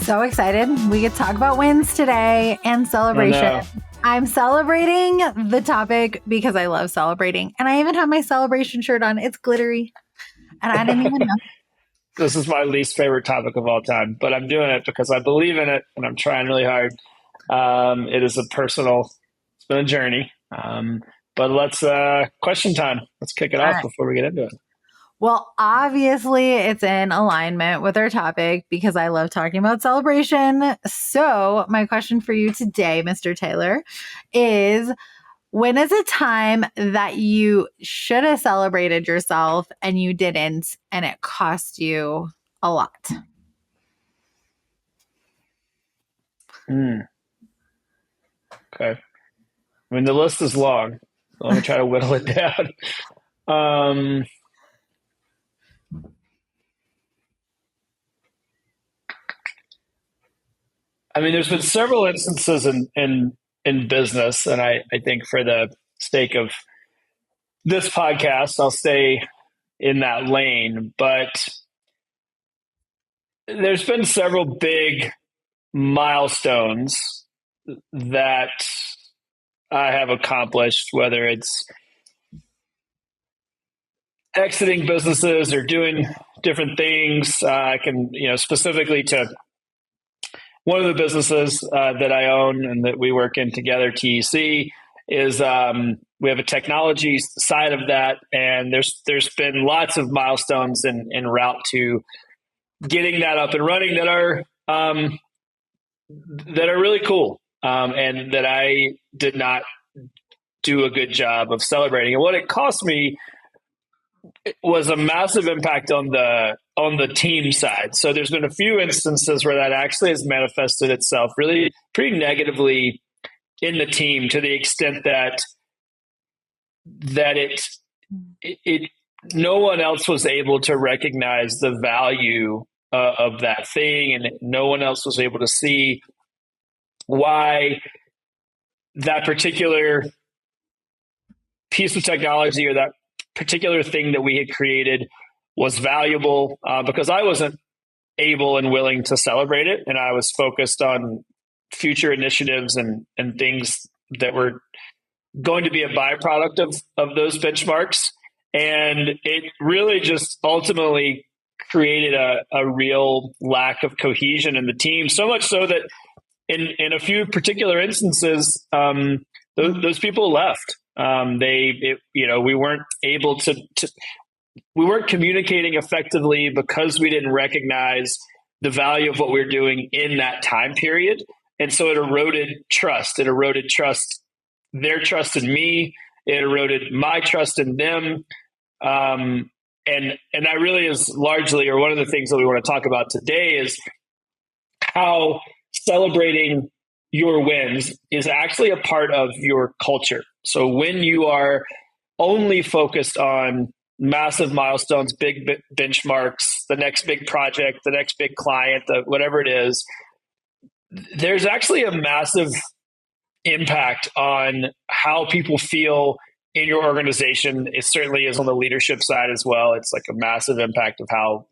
So excited. We get to talk about wins today and celebration. I'm celebrating the topic because I love celebrating. And I even have my celebration shirt on. It's glittery. And I didn't even know. This is my least favorite topic of all time, but I'm doing it because I believe in it and I'm trying really hard. It is it's been a journey. But let's, question time. Let's kick it off before we get into it. Well, obviously, it's in alignment with our topic because I love talking about celebration. So, my question for you today, Mr. Taylor, is when is a time that you should have celebrated yourself and you didn't, and it cost you a lot? Okay. I mean, the list is long. So let me try to whittle it down. I mean, there's been several instances in business, and I think for the sake of this podcast, I'll stay in that lane. But there's been several big milestones that I have accomplished, whether it's exiting businesses or doing different things. I can, specifically to one of the businesses that I own and that we work in together, TEC, is we have a technology side of that, and there's been lots of milestones in route to getting that up and running that are really cool, and that I did not do a good job of celebrating. And what it cost me was a massive impact on the team side. So there's been a few instances where that actually has manifested itself really pretty negatively in the team, to the extent that it no one else was able to recognize the value of that thing, and no one else was able to see why that particular piece of technology or that particular thing that we had created was valuable, because I wasn't able and willing to celebrate it, and I was focused on future initiatives and things that were going to be a byproduct of those benchmarks. And it really just ultimately created a real lack of cohesion in the team, so much so that in a few particular instances, those people left. We weren't able to we weren't communicating effectively because we didn't recognize the value of what we were doing in that time period. And so it eroded trust. It eroded their trust in me. It eroded my trust in them. And that really is largely, or one of the things that we want to talk about today, is how celebrating your wins is actually a part of your culture. So when you are only focused on massive milestones, big benchmarks, the next big project, the next big client, whatever it is, there's actually a massive impact on how people feel in your organization. It certainly is on the leadership side as well. It's like a massive impact of how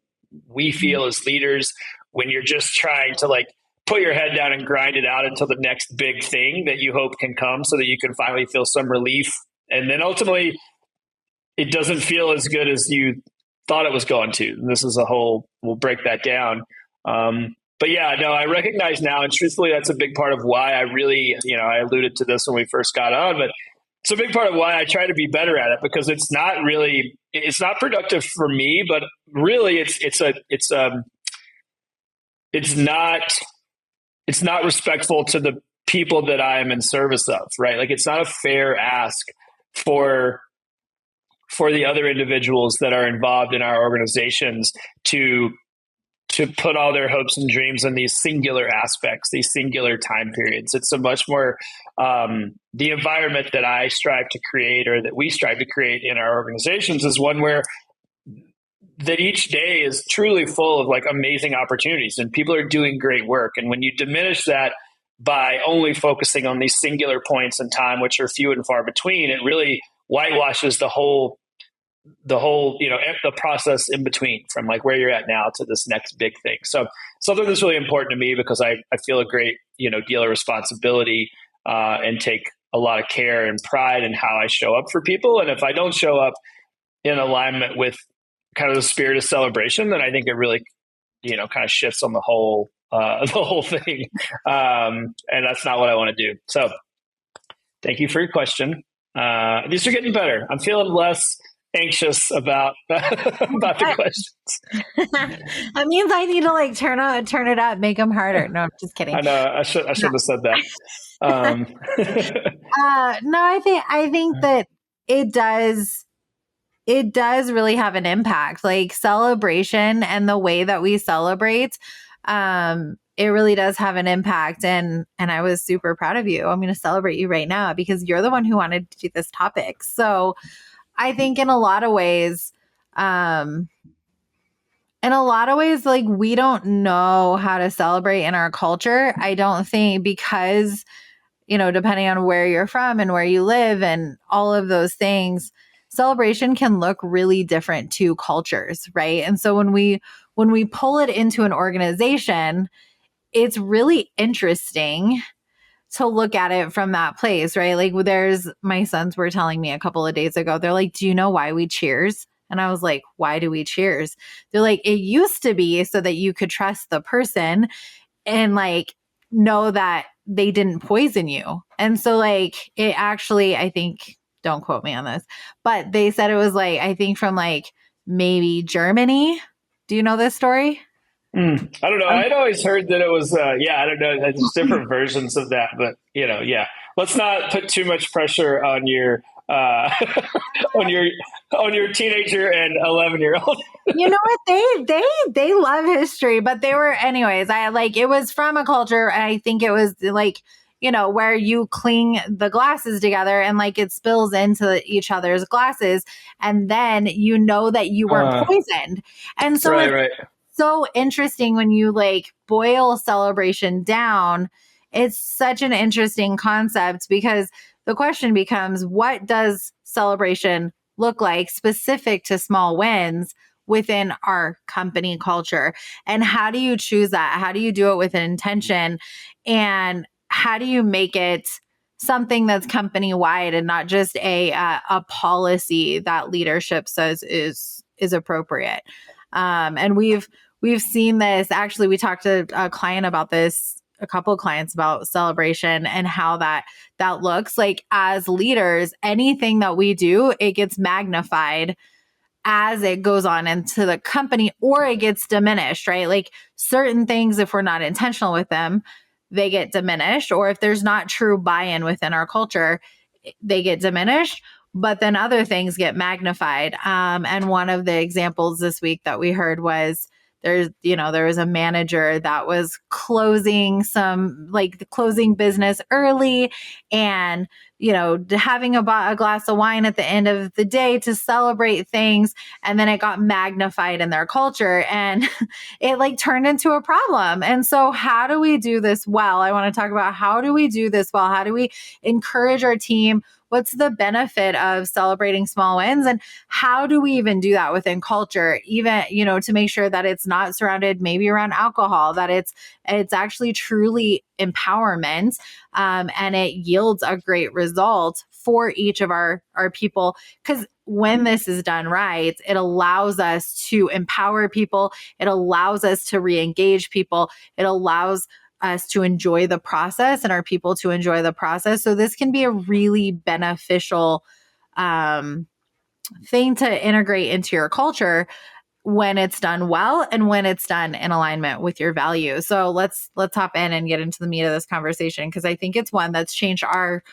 we feel as leaders when you're just trying to put your head down and grind it out until the next big thing that you hope can come, so that you can finally feel some relief. And then ultimately it doesn't feel as good as you thought it was going to. And this is we'll break that down. But yeah, no, I recognize now, and truthfully, that's a big part of why I really, I alluded to this when we first got on, but it's a big part of why I try to be better at it, because it's not productive for me, but really it's not respectful to the people that I am in service of, right? Like, it's not a fair ask for the other individuals that are involved in our organizations to put all their hopes and dreams in these singular aspects, these singular time periods. It's a much more, the environment that I strive to create, or that we strive to create in our organizations, is one where that each day is truly full of amazing opportunities, and people are doing great work. And when you diminish that by only focusing on these singular points in time, which are few and far between, it really whitewashes the whole the whole, the process in between from like where you're at now to this next big thing. So something that's really important to me because I feel a great, deal of responsibility and take a lot of care and pride in how I show up for people. And if I don't show up in alignment with kind of the spirit of celebration, then I think it really, kind of shifts on the whole, the whole thing. And that's not what I want to do. So thank you for your question. These are getting better. I'm feeling less anxious about about the questions. That means I need to like turn it up, make them harder. No, I'm just kidding. I know I should have said that. No, I think that it does really have an impact. Like celebration and the way that we celebrate, it really does have an impact. And I was super proud of you. I'm going to celebrate you right now because you're the one who wanted to do this topic. So I think in a lot of ways, like we don't know how to celebrate in our culture. I don't think because, depending on where you're from and where you live and all of those things, celebration can look really different to cultures, right? And so when we pull it into an organization, it's really interesting to look at it from that place, right? Like my sons were telling me a couple of days ago, they're like, do you know why we cheers? And I was like, why do we cheers? They're like, it used to be so that you could trust the person and like know that they didn't poison you. And so like it actually, I think, don't quote me on this, but they said it was like, I think from like maybe Germany. Do you know this story? I don't know. I'd always heard that it was, I don't know. There's different versions of that, but yeah. Let's not put too much pressure on your, on your teenager and 11-year-old. You know what? They love history, but they were anyways. I like it was from a culture. I think it was like where you cling the glasses together and like it spills into each other's glasses, and then that you weren't poisoned. And so right. So interesting when you like boil celebration down. It's such an interesting concept because the question becomes, what does celebration look like specific to small wins within our company culture? And how do you choose that? How do you do it with an intention? And how do you make it something that's company wide and not just a policy that leadership says is appropriate? And we've seen this. Actually, we talked to a client about this, a couple of clients about celebration and how that looks like as leaders. Anything that we do, it gets magnified as it goes on into the company, or it gets diminished, right? Like certain things, if we're not intentional with them, they get diminished, or if there's not true buy-in within our culture, they get diminished. But then other things get magnified. And one of the examples this week that we heard was there was a manager that was closing business early and, having a glass of wine at the end of the day to celebrate things. And then it got magnified in their culture and it like turned into a problem. And so how do we do this well? I want to talk about how do we do this well? How do we encourage our team? What's the benefit of celebrating small wins? And how do we even do that within culture? Even, to make sure that it's not surrounded maybe around alcohol, that it's actually truly empowerment, and it yields a great result for each of our people. Because when this is done right, it allows us to empower people. It allows us to re-engage people. It allows us to enjoy the process and our people to enjoy the process. So this can be a really beneficial thing to integrate into your culture when it's done well and when it's done in alignment with your values. So let's hop in and get into the meat of this conversation, because I think it's one that's changed our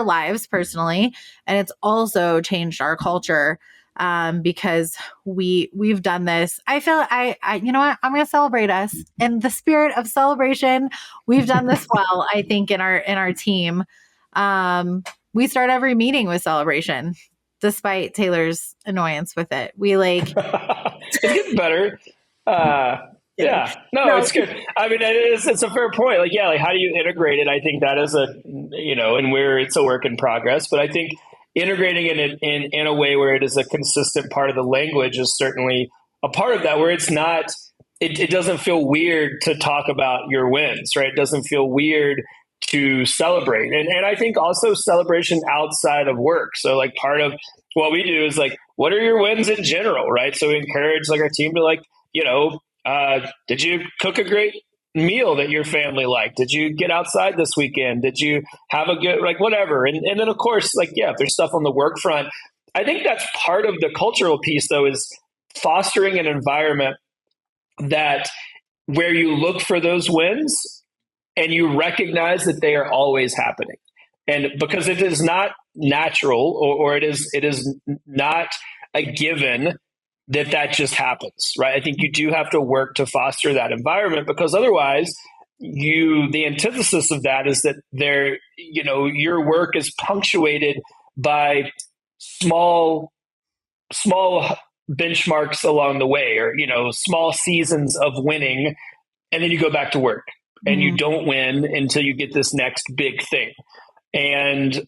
lives personally, and it's also changed our culture, because we've done this. I feel I you know what, I'm going to celebrate us in the spirit of celebration. We've done this well, I think, in our team. We start every meeting with celebration, despite Taylor's annoyance with it. We like it's getting better. No, it's good. I mean, it's a fair point. Like how do you integrate it? I think that is and it's a work in progress, but I think integrating it in a way where it is a consistent part of the language is certainly a part of that, where it's not, it doesn't feel weird to talk about your wins, right? It doesn't feel weird to celebrate. And I think also celebration outside of work. So like part of what we do is like, what are your wins in general, right? So we encourage like our team to like, did you cook a great meal that your family liked? Did you get outside this weekend? Did you have a good, like whatever? And then of course, like, yeah, if there's stuff on the work front, I think that's part of the cultural piece though, is fostering an environment that where you look for those wins and you recognize that they are always happening. And because it is not natural or it is not a given that just happens, right? I think you do have to work to foster that environment, because otherwise the antithesis of that is that your work is punctuated by small benchmarks along the way, or small seasons of winning, and then you go back to work and you don't win until you get this next big thing. And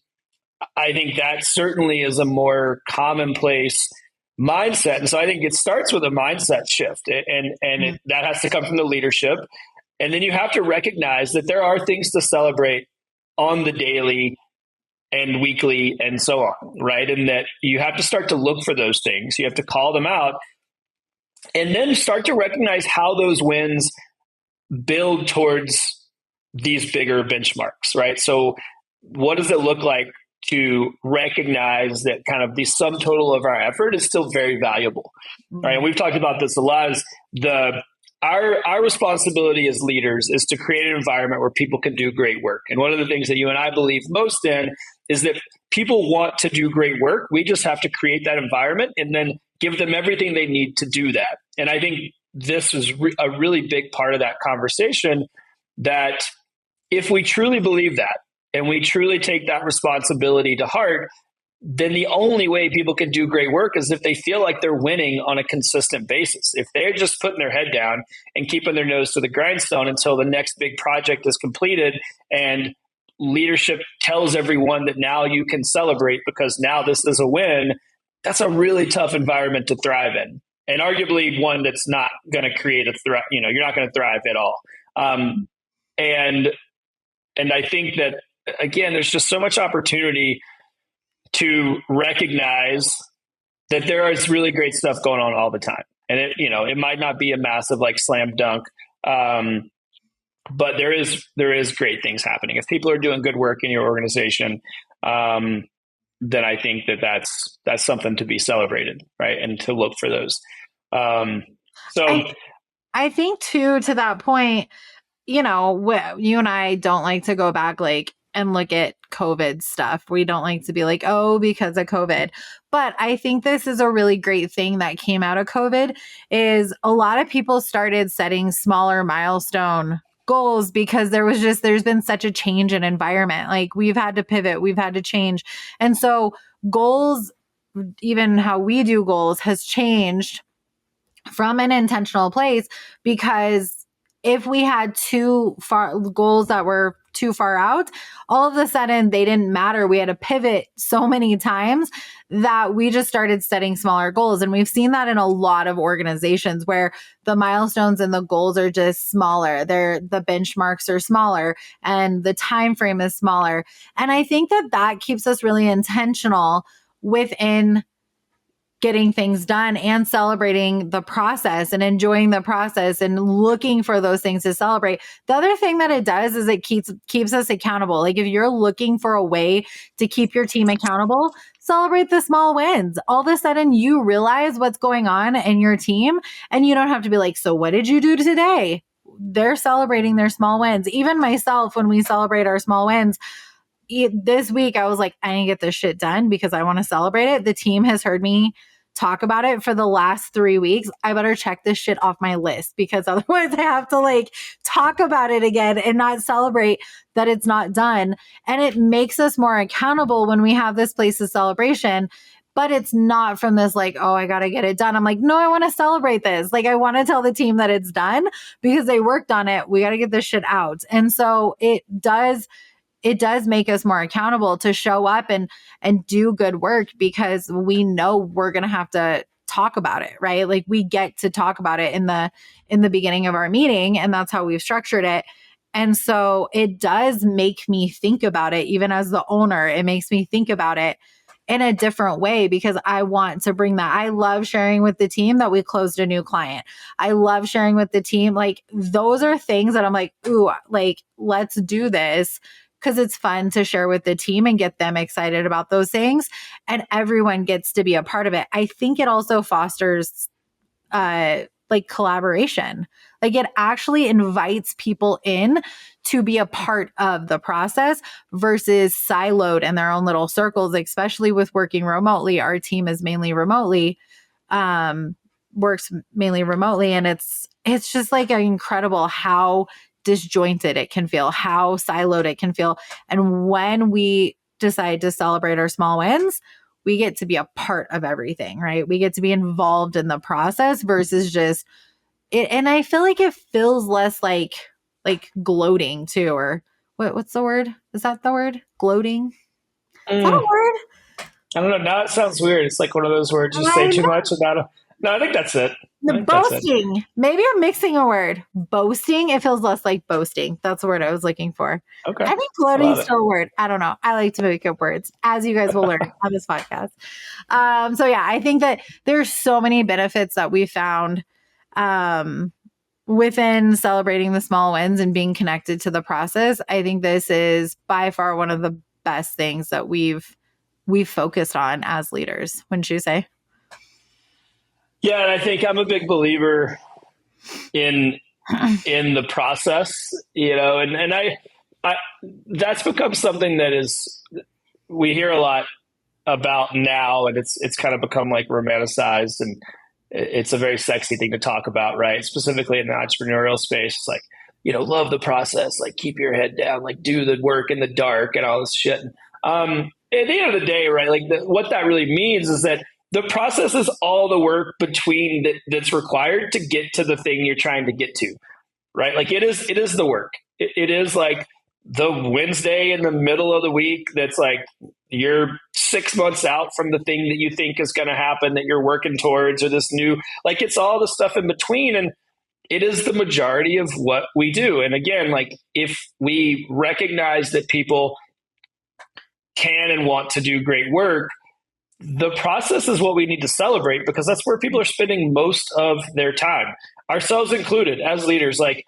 I think that certainly is a more commonplace mindset. And so I think it starts with a mindset shift, and that has to come from the leadership. And then you have to recognize that there are things to celebrate on the daily and weekly and so on, right? And that you have to start to look for those things. You have to call them out and then start to recognize how those wins build towards these bigger benchmarks, right? So what does it look like to recognize that kind of the sum total of our effort is still very valuable, right? And we've talked about this a lot. Is our responsibility as leaders is to create an environment where people can do great work. And one of the things that you and I believe most in is that people want to do great work. We just have to create that environment and then give them everything they need to do that. And I think this is a really big part of that conversation, that if we truly believe that and we truly take that responsibility to heart, then the only way people can do great work is if they feel like they're winning on a consistent basis. If they're just putting their head down and keeping their nose to the grindstone until the next big project is completed and leadership tells everyone that now you can celebrate because now this is a win, that's a really tough environment to thrive in. And arguably one that's not going to create you're not going to thrive at all. And I think that, again, there's just so much opportunity to recognize that there is really great stuff going on all the time. And it might not be a massive like slam dunk, but there is great things happening. If people are doing good work in your organization, then I think that's something to be celebrated, right? And to look for those. I think too, to that point, you and I don't like to go back and look at COVID stuff. We don't like to be like, oh, because of COVID. But I think this is a really great thing that came out of COVID, is a lot of people started setting smaller milestone goals because there's been such a change in environment. Like we've had to pivot, we've had to change. And so goals, even how we do goals, has changed from an intentional place, because if we had too far goals that were too far out, all of a sudden they didn't matter. We had to pivot so many times that we just started setting smaller goals. And we've seen that in a lot of organizations where the milestones and the goals are just smaller. The benchmarks are smaller and the time frame is smaller. And I think that keeps us really intentional within getting things done and celebrating the process and enjoying the process and looking for those things to celebrate. The other thing that it does is it keeps us accountable. Like if you're looking for a way to keep your team accountable, celebrate the small wins. All of a sudden you realize what's going on in your team and you don't have to be like, so what did you do today? They're celebrating their small wins. Even myself, when we celebrate our small wins, this week I was like, I need to get this shit done because I want to celebrate it. The team has heard me talk about it for the last 3 weeks. I better check this shit off my list, because otherwise I have to talk about it again and not celebrate that it's not done. And it makes us more accountable when we have this place of celebration. But it's not from this oh, I got to get it done. I'm like, no, I want to celebrate this. I want to tell the team that it's done because they worked on it. We got to get this shit out. And so it it does make us more accountable to show up and do good work, because we know we're going to have to talk about it, right? Like we get to talk about it in the beginning of our meeting, and that's how we've structured it. And so it does make me think about it. Even as the owner, it makes me think about it in a different way, because I want to bring that. I love sharing with the team that we closed a new client. I love sharing with the team. Like those are things that I'm like, ooh, like let's do this, because it's fun to share with the team and get them excited about those things. And everyone gets to be a part of it. I think it also fosters like collaboration. Like it actually invites people in to be a part of the process versus siloed in their own little circles, especially with working remotely. Our team is mainly remotely, works mainly remotely. And it's just like incredible how disjointed it can feel, how siloed it can feel. And when we decide to celebrate our small wins, we get to be a part of everything, right? We get to be involved in the process versus just it. And I feel like it feels less like gloating too, or what's the word? Is that the word? Gloating? Is that a Mm, word? I don't know. Now it sounds weird. It's like one of those words you say I too know. much about it. No, I think that's it. The I think that's it. boasting. Maybe I'm mixing a word. Boasting. It feels less like boasting. That's the word I was looking for. Okay. I think I gloating's love it. still a word. I don't know. I like to make up words, as you guys will learn on this podcast. So yeah, I think that there's so many benefits that we found um, within celebrating the small wins and being connected to the process. I think this is by far one of the best things that we've focused on as leaders. Wouldn't you say? Yeah, and I think I'm a big believer in the process, and I that's become something that is we hear a lot about now, and it's kind of become like romanticized, and it's a very sexy thing to talk about, right? Specifically in the entrepreneurial space, it's like love the process, like keep your head down, like do the work in the dark and all this shit. At the end of the day, right? Like what that really means is that the process is all the work between that's required to get to the thing you're trying to get to, right? Like it is the work. It is like the Wednesday in the middle of the week that's like you're 6 months out from the thing that you think is going to happen that you're working towards, or this new, like it's all the stuff in between. And it is the majority of what we do. And again, like if we recognize that people can and want to do great work, the process is what we need to celebrate, because that's where people are spending most of their time, ourselves included as leaders. Like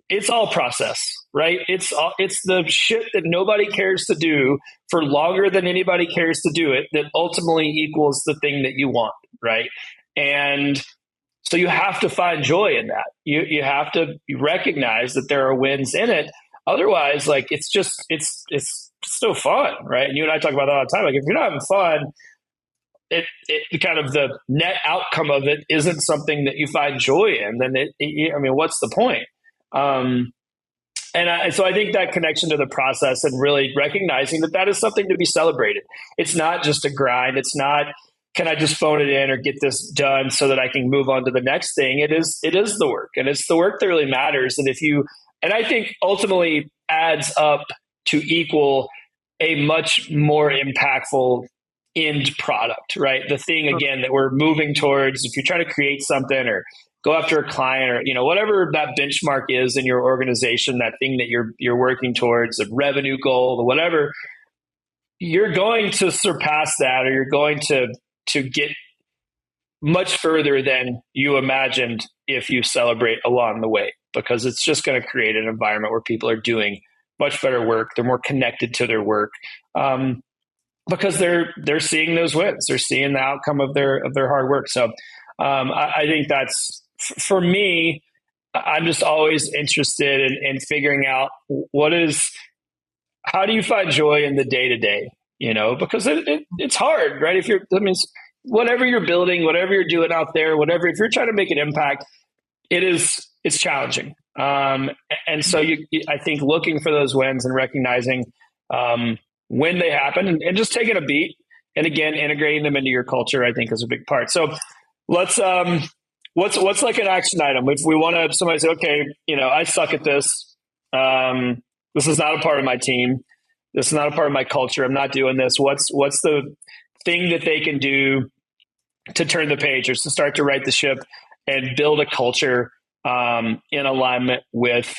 it's all process, right? It's the shit that nobody cares to do for longer than anybody cares to do it that ultimately equals the thing that you want, right? And so you have to find joy in that. You have to recognize that there are wins in it. Otherwise, like it's still fun, right? And you and I talk about that all the time. Like if you're not having fun, it kind of the net outcome of it isn't something that you find joy in. Then I mean, what's the point? So I think that connection to the process and really recognizing that is something to be celebrated. It's not just a grind. It's not, can I just phone it in or get this done so that I can move on to the next thing? It is the work, and it's the work that really matters. And I think ultimately adds up to equal a much more impactful end product, right? The thing again that we're moving towards, if you're trying to create something or go after a client, or whatever that benchmark is in your organization, that thing that you're working towards, a revenue goal or whatever, you're going to surpass that, or you're going to get much further than you imagined if you celebrate along the way, because it's just going to create an environment where people are doing much better work. They're more connected to their work. Because they're seeing those wins, they're seeing the outcome of their hard work. So I think that's, for me, I'm just always interested in figuring out how do you find joy in the day to day, because it's hard, right? Whatever you're building, whatever you're doing out there, if you're trying to make an impact, it's challenging. And so I think looking for those wins and recognizing, when they happen, and just taking a beat, and again integrating them into your culture, I think is a big part. So let's what's like an action item if we want to, somebody say, okay, I suck at this, this is not a part of my team, this is not a part of my culture. I'm not doing this. What's the thing that they can do to turn the page or to start to right the ship and build a culture in alignment with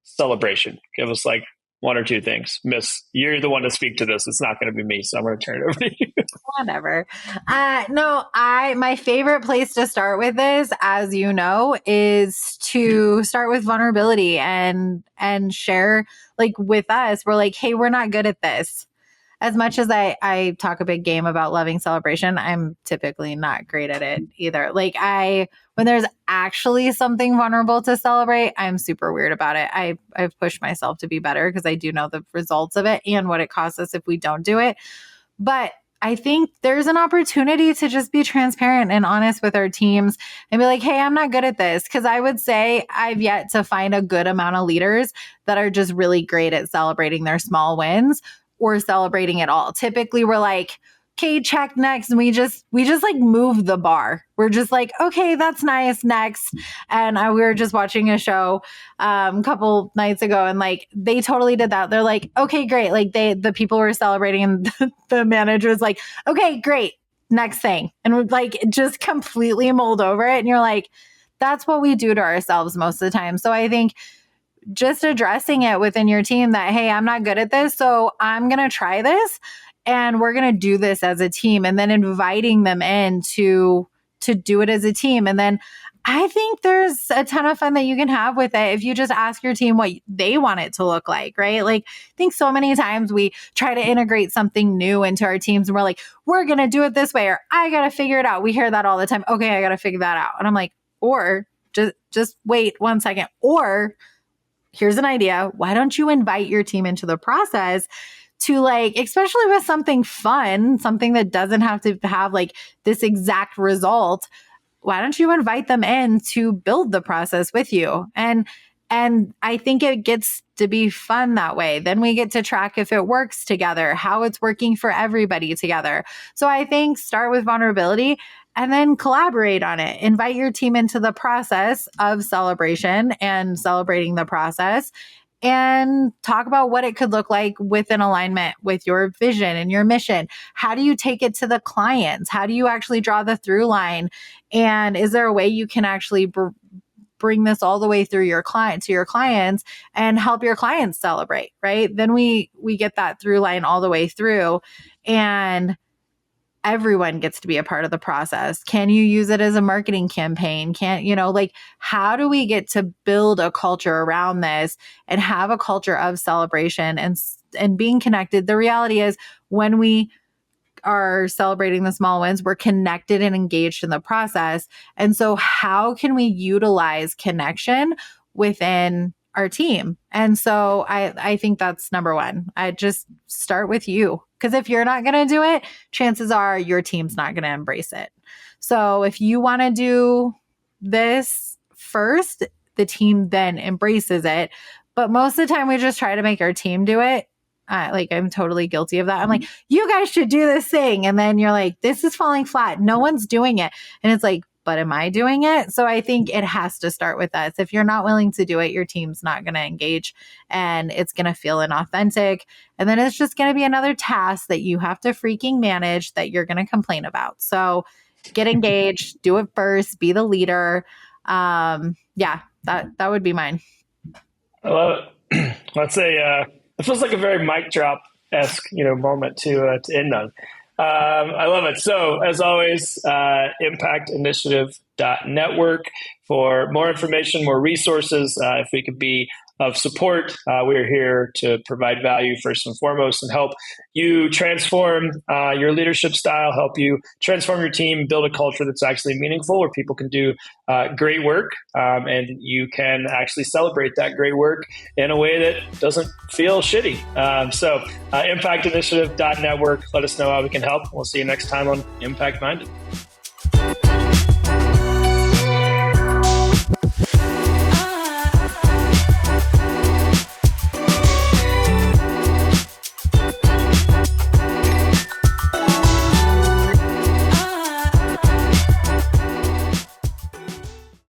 celebration? Give us like one or two things. Miss, you're the one to speak to this. It's not going to be me, so I'm going to turn it over to you. Whatever. No, my favorite place to start with this, as you know, is to start with vulnerability and share, like, with us. We're like, hey, we're not good at this. As much as I talk a big game about loving celebration, I'm typically not great at it either. Like, when there's actually something vulnerable to celebrate, I'm super weird about it. I've pushed myself to be better because I do know the results of it and what it costs us if we don't do it. But I think there's an opportunity to just be transparent and honest with our teams and be like, hey, I'm not good at this. Because I would say I've yet to find a good amount of leaders that are just really great at celebrating their small wins or celebrating it all. Typically, we're like, okay, check, next. And we just like move the bar. We're just like, okay, that's nice, next. And we were just watching a show a couple nights ago, and like they totally did that. They're like, okay, great. Like the people were celebrating, and the manager was like, okay, great, next thing. And we're like, just completely mulled over it. And you're like, that's what we do to ourselves most of the time. So I think just addressing it within your team that, hey, I'm not good at this, so I'm going to try this and we're going to do this as a team, and then inviting them in to do it as a team. And then I think there's a ton of fun that you can have with it if you just ask your team what they want it to look like, right? Like, I think so many times we try to integrate something new into our teams and we're like, we're going to do it this way, or I got to figure it out. We hear that all the time. Okay, I got to figure that out. And I'm like, or just wait 1 second. Or here's an idea. Why don't you invite your team into the process to, like, especially with something fun, something that doesn't have to have like this exact result. Why don't you invite them in to build the process with you? And I think it gets to be fun that way. Then we get to track if it works together, how it's working for everybody together. So I think start with vulnerability and then collaborate on it. Invite your team into the process of celebration and celebrating the process, and talk about what it could look like within alignment with your vision and your mission. How do you take it to the clients? How do you actually draw the through line? And is there a way you can actually bring this all the way through your clients and help your clients celebrate, right? Then we get that through line all the way through, and everyone gets to be a part of the process. Can you use it as a marketing campaign? Like, how do we get to build a culture around this and have a culture of celebration and being connected? The reality is, when we are celebrating the small wins, we're connected and engaged in the process. And so how can we utilize connection within our team? And so I think that's number one. I just start with you, because if you're not going to do it, chances are your team's not going to embrace it. So if you want to do this first, the team then embraces it. But most of the time we just try to make our team do it. I'm totally guilty of that. I'm like, you guys should do this thing. And then you're like, this is falling flat. No one's doing it. And it's like, but am I doing it? So I think it has to start with us. If you're not willing to do it, your team's not going to engage, and it's going to feel inauthentic. And then it's just going to be another task that you have to freaking manage that you're going to complain about. So get engaged, do it first, be the leader. That would be mine. I love it. It feels like a very mic drop-esque, moment to end on. I love it. So as always, impactinitiative.network for more information, more resources. If we could be of support, we are here to provide value first and foremost and help you transform your leadership style, help you transform your team, build a culture that's actually meaningful, where people can do great work, and you can actually celebrate that great work in a way that doesn't feel shitty. So impactinitiative.network, let us know how we can help. We'll see you next time on Impact Minded.